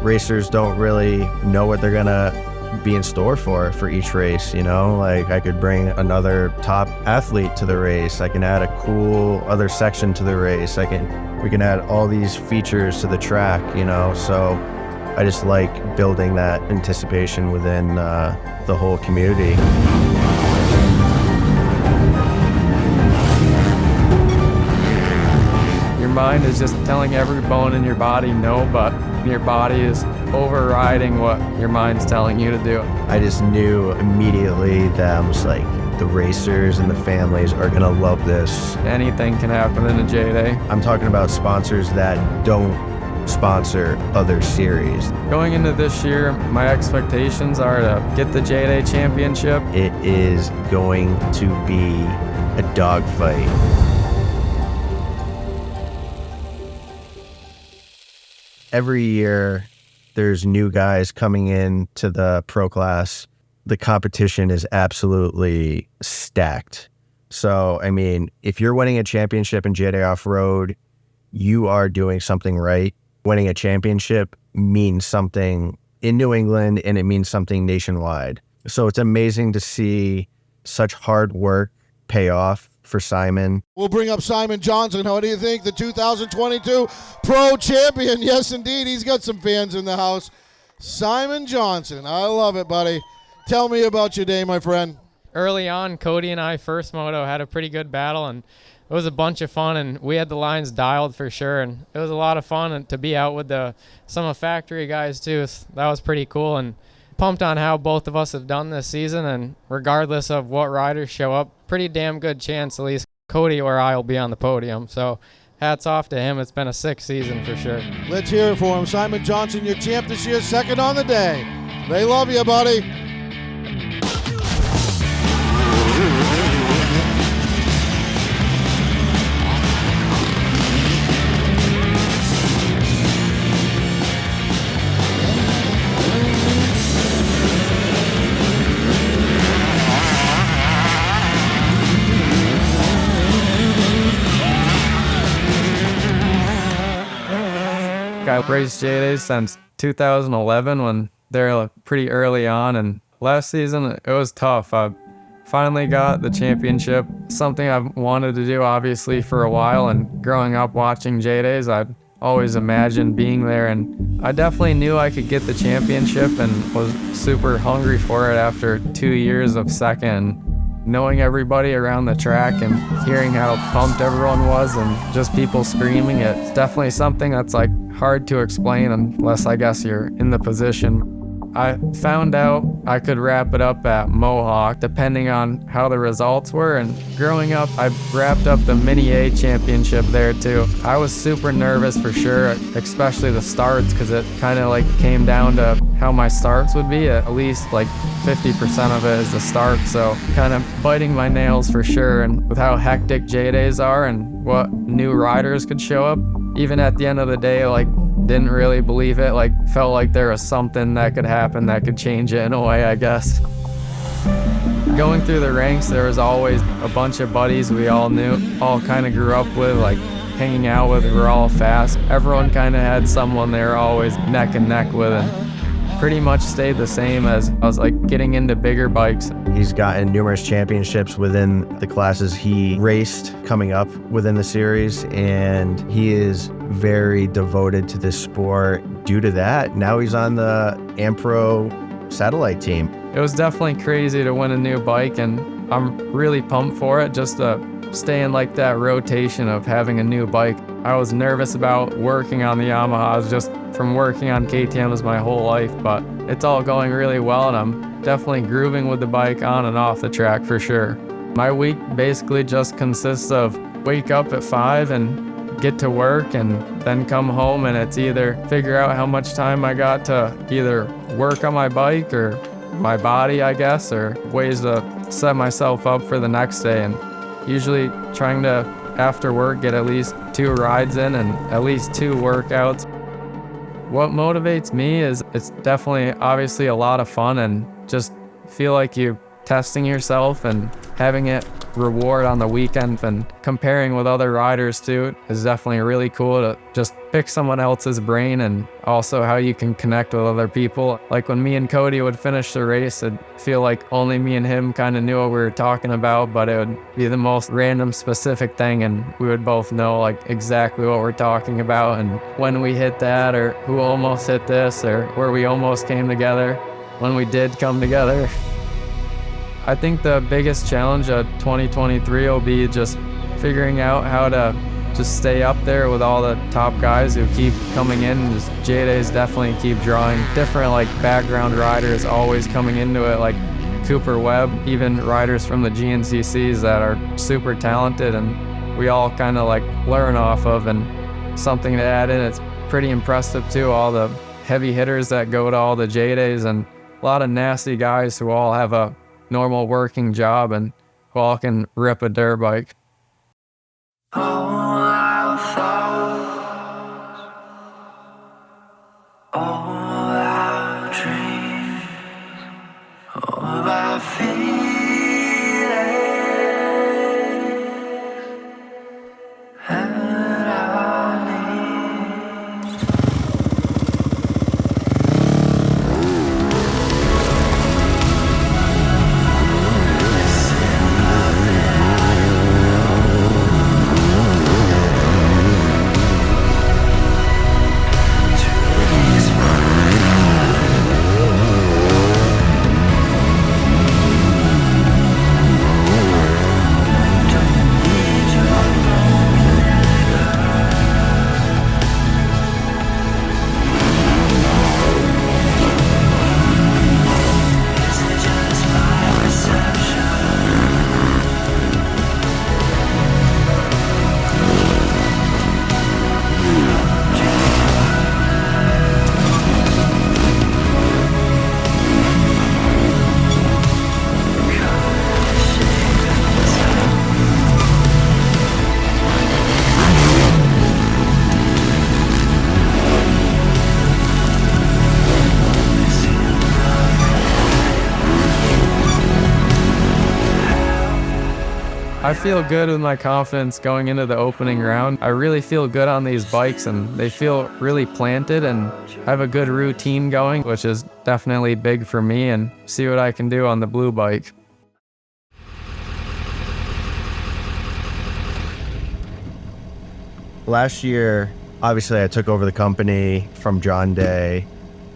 Racers don't really know what they're gonna be in store for each race, you know? Like, I could bring another top athlete to the race. I can add a cool other section to the race. We can add all these features to the track, you know? So I just like building that anticipation within the whole community. Your mind is just telling every bone in your body no, but your body is overriding what your mind's telling you to do. I just knew immediately that I was like, the racers and the families are gonna love this. Anything can happen in a J-Day. I'm talking about sponsors that don't sponsor other series. Going into this year, my expectations are to get the J-Day championship. It is going to be a dogfight. Every year, there's new guys coming in to the pro class. The competition is absolutely stacked. So, I mean, if you're winning a championship in J-Day Off-Road, you are doing something right. Winning a championship means something in New England, and it means something nationwide. So it's amazing to see such hard work pay off for Simon. We'll bring up Simon Johnson. How do you think? The 2022 Pro Champion. Yes, indeed. He's got some fans in the house. Simon Johnson. I love it, buddy. Tell me about your day, my friend. Early on, Cody and I, First Moto, had a pretty good battle, and it was a bunch of fun, and we had the lines dialed for sure, and it was a lot of fun and to be out with some of factory guys too. So that was pretty cool, and pumped on how both of us have done this season, and regardless of what riders show up, pretty damn good chance at least Cody or I will be on the podium. So hats off to him. It's been a sick season for sure. Let's hear it for him. Simon Johnson, your champ this year, second on the day. They love you, buddy. I've raced J-Days since 2011 when they're pretty early on, and last season it was tough. I finally got the championship, something I've wanted to do obviously for a while, and growing up watching J-Days, I'd always imagined being there, and I definitely knew I could get the championship and was super hungry for it after 2 years of second. Knowing everybody around the track and hearing how pumped everyone was and just people screaming, it's definitely something that's like hard to explain unless I guess you're in the position. I found out I could wrap it up at Mohawk depending on how the results were, and growing up I wrapped up the Mini A championship there too. I was super nervous for sure, especially the starts, because it kind of like came down to how my starts would be. At least like 50% of it is the start, so kind of biting my nails for sure. And with how hectic J-Days are and what new riders could show up, even at the end of the day, like, didn't really believe it. Like, felt like there was something that could happen that could change it in a way, I guess. Going through the ranks, there was always a bunch of buddies we all knew, all kind of grew up with, like hanging out with. We're all fast. Everyone kind of had someone they were always neck and neck with, and pretty much stayed the same as I was like getting into bigger bikes. He's gotten numerous championships within the classes he raced coming up within the series, and he is very devoted to this sport. Due to that, now he's on the AmPro satellite team. It was definitely crazy to win a new bike, and I'm really pumped for it, just to stay in like that rotation of having a new bike. I was nervous about working on the Yamahas just from working on KTMs my whole life, but it's all going really well, and I'm definitely grooving with the bike on and off the track for sure. My week basically just consists of wake up at 5 and get to work, and then come home, and it's either figure out how much time I got to either work on my bike or my body, I guess, or ways to set myself up for the next day. And usually trying to, after work, get at least 2 rides in and at least 2 workouts. What motivates me is it's definitely obviously a lot of fun, and just feel like you testing yourself and having it reward on the weekend, and comparing with other riders too is definitely really cool to just pick someone else's brain, and also how you can connect with other people. Like when me and Cody would finish the race, it'd feel like only me and him kind of knew what we were talking about, but it would be the most random specific thing, and we would both know like exactly what we're talking about, and when we hit that, or who almost hit this, or where we almost came together when we did come together. I think the biggest challenge of 2023 will be just figuring out how to just stay up there with all the top guys who keep coming in. Just J-Days definitely keep drawing different like background riders always coming into it, like Cooper Webb, even riders from the GNCCs that are super talented, and we all kind of like learn off of. And something to add in, it's pretty impressive too, all the heavy hitters that go to all the J-Days, and a lot of nasty guys who all have a normal working job and who all can rip a dirt bike. All our thoughts, all our dreams, all our feelings, and our needs. I feel good with my confidence going into the opening round. I really feel good on these bikes, and they feel really planted, and I have a good routine going, which is definitely big for me, and see what I can do on the blue bike. Last year, obviously I took over the company from John Day.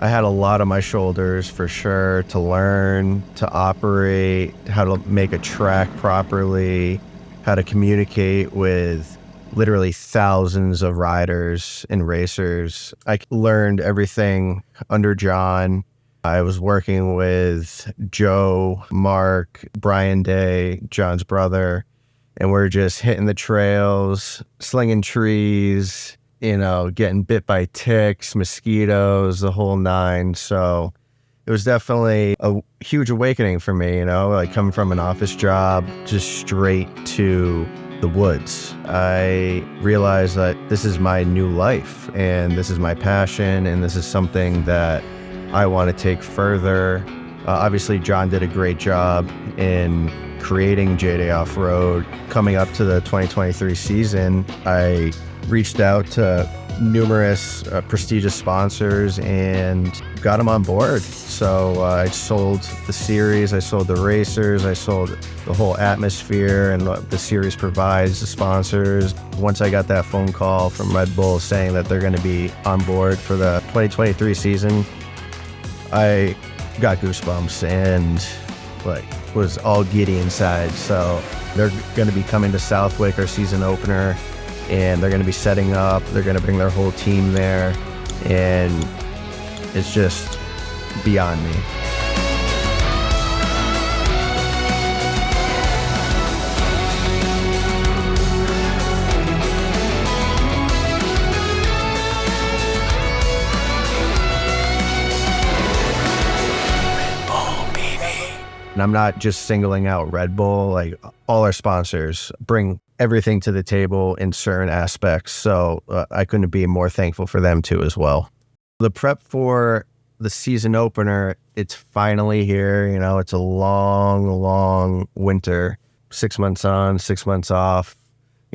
I had a lot on my shoulders for sure, to learn, to operate, how to make a track properly, how to communicate with literally thousands of riders and racers. I learned everything under John. I was working with Joe, Mark, Brian Day, John's brother, and we're just hitting the trails, slinging trees, getting bit by ticks, mosquitoes, the whole nine. So it was definitely a huge awakening for me, like coming from an office job just straight to the woods. I realized that this is my new life, and this is my passion, and this is something that I want to take further. Obviously, John did a great job in creating J-Day Off-Road. Coming up to the 2023 season, I reached out to numerous prestigious sponsors and got them on board. So I sold the series, I sold the racers, I sold the whole atmosphere and what the series provides the sponsors. Once I got that phone call from Red Bull saying that they're going to be on board for the 2023 season, I got goosebumps and was all giddy inside. So they're going to be coming to Southwick, our season opener, and they're going to be setting up. They're going to bring their whole team there, and it's just beyond me. And I'm not just singling out Red Bull, all our sponsors bring everything to the table in certain aspects. So I couldn't be more thankful for them too as well. The prep for the season opener, it's finally here. You know, it's a long winter, 6 months on, 6 months off,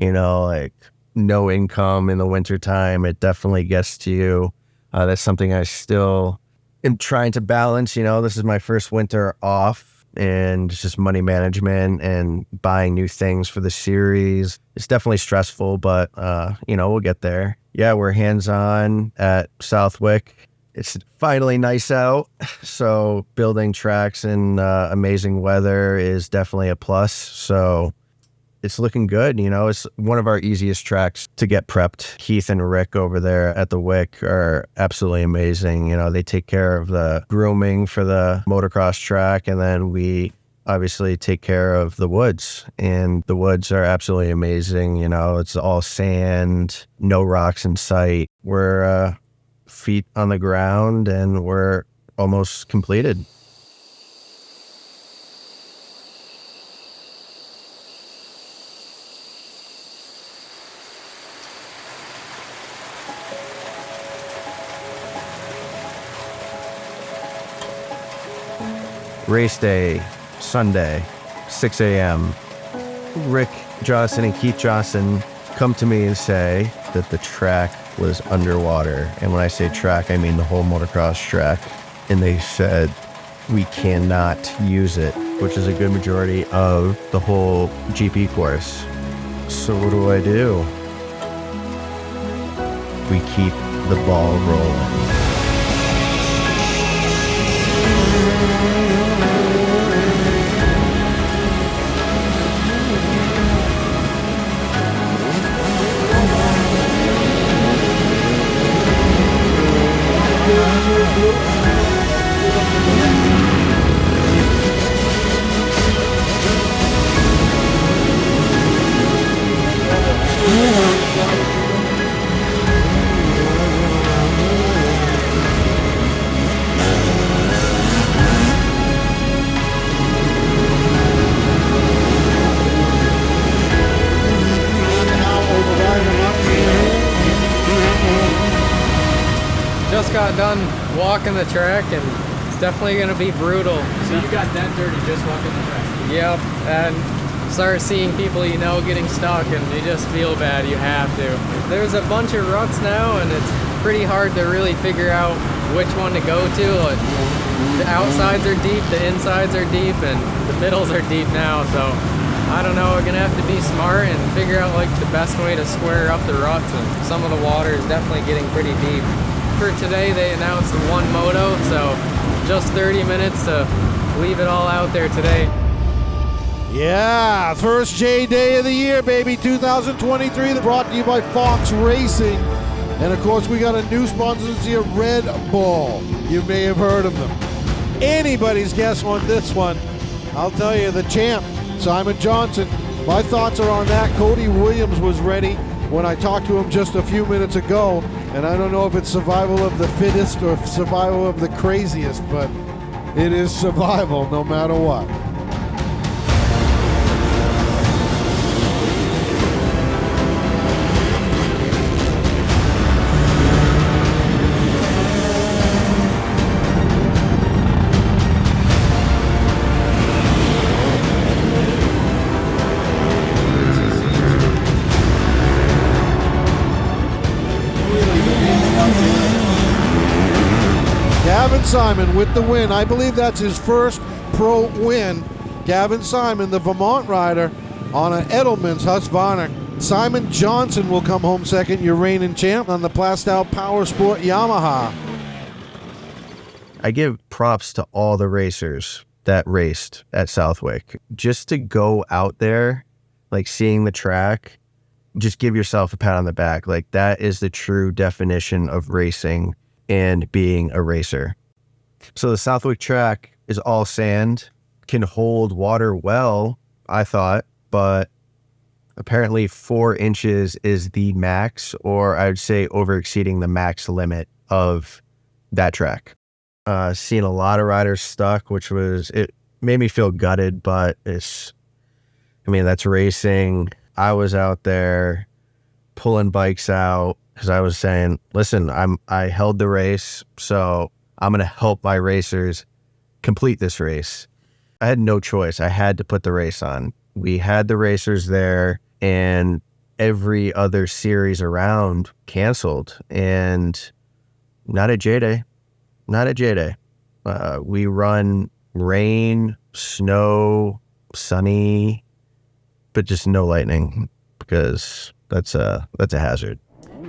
you know, like no income in the wintertime. It definitely gets to you. That's something I still am trying to balance. You know, this is my first winter off, and it's just money management and buying new things for the series. It's definitely stressful, but, you know, we'll get there. Yeah, we're hands-on at Southwick. It's finally nice out, so building tracks in amazing weather is definitely a plus. So it's looking good. You know, it's one of our easiest tracks to get prepped. Keith and Rick over there at the Wick are absolutely amazing. You know, they take care of the grooming for the motocross track, and then we obviously take care of the woods, and the woods are absolutely amazing. You know, it's all sand, no rocks in sight. We're feet on the ground, and we're almost completed. Race day, Sunday, 6 a.m. Rick Johnson and Keith Johnson come to me and say that the track was underwater. And when I say track, I mean the whole motocross track. And they said, we cannot use it, which is a good majority of the whole GP course. So what do? We keep the ball rolling. Just got done walking the track, and it's definitely going to be brutal. So you got that dirty just walking the track? Yep, and start seeing people you know getting stuck, and you just feel bad. You have to. There's a bunch of ruts now, and it's pretty hard to really figure out which one to go to. Like, the outsides are deep, the insides are deep, and the middles are deep now. So I don't know. We're gonna have to be smart and figure out like the best way to square up the ruts. And some of the water is definitely getting pretty deep. For today, they announced one moto, so just 30 minutes to leave it all out there today. Yeah, first J-Day of the year, baby, 2023. Brought to you by Fasst Racing. And of course, we got a new sponsor here, Red Bull. You may have heard of them. Anybody's guess on this one. I'll tell you, the champ, Simon Johnson. My thoughts are on that. Cody Williams was ready when I talked to him just a few minutes ago. And I don't know if it's survival of the fittest or survival of the craziest, but it is survival no matter what. Simon with the win. I believe that's his first pro win. Gavin Simon, the Vermont rider, on an Edelman's Husqvarna. Simon Johnson will come home second, your reigning champ, on the Plaistow Powersport Yamaha. I give props to all the racers that raced at Southwick. Just to go out there, like seeing the track, just give yourself a pat on the back. Like that is the true definition of racing and being a racer. So the Southwick track is all sand, can hold water well, I thought, but apparently 4 inches is the max, or I would say over exceeding the max limit of that track. Seen a lot of riders stuck, it made me feel gutted, but that's racing. I was out there pulling bikes out, because I was saying, listen, I held the race, so I'm going to help my racers complete this race. I had no choice. I had to put the race on. We had the racers there, and every other series around canceled, and not at J-Day. Not at J-Day. We run rain, snow, sunny, but just no lightning, because that's a hazard.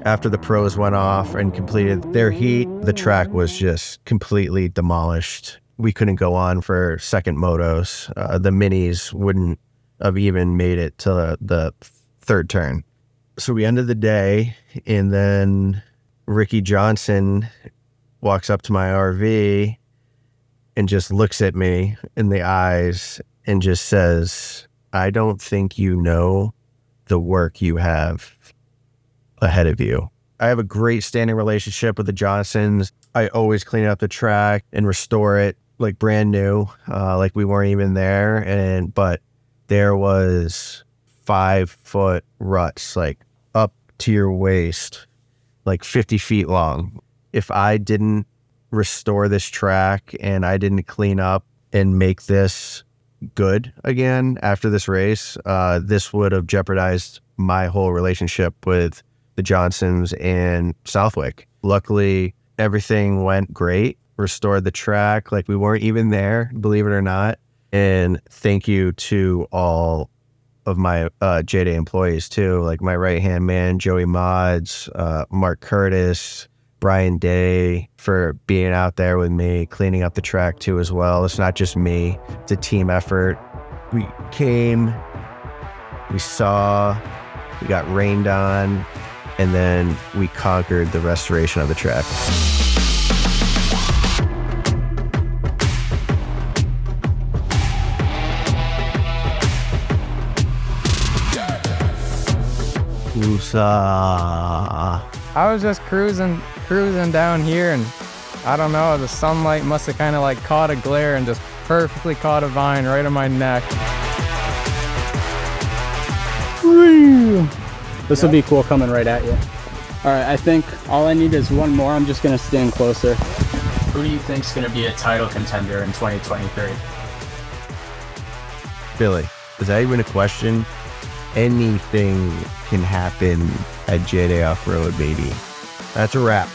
After the pros went off and completed their heat, the track was just completely demolished. We couldn't go on for second motos. The minis wouldn't have even made it to the third turn. So we ended the day, and then Ricky Johnson walks up to my RV and just looks at me in the eyes and just says, I don't think you know the work you have ahead of you. I have a great standing relationship with the Johnsons. I always clean up the track and restore it like brand new, like we weren't even there. But there was 5-foot ruts, like up to your waist, like 50 feet long. If I didn't restore this track and I didn't clean up and make this good again after this race, this would have jeopardized my whole relationship with the Johnsons and Southwick. Luckily, everything went great. Restored the track like we weren't even there, believe it or not. And thank you to all of my J-Day employees too, like my right-hand man, Joey Mods, Mark Curtis, Brian Day, for being out there with me, cleaning up the track too as well. It's not just me, it's a team effort. We came, we saw, we got rained on, and then we conquered the restoration of the track. I was just cruising down here, and I don't know, the sunlight must have kind of like caught a glare and just perfectly caught a vine right on my neck. This will be cool coming right at you. All right, I think all I need is one more. I'm just gonna stand closer. Who do you think's gonna be a title contender in 2023? Billy, is that even a question? Anything can happen at J-Day Off-Road, baby. That's a wrap.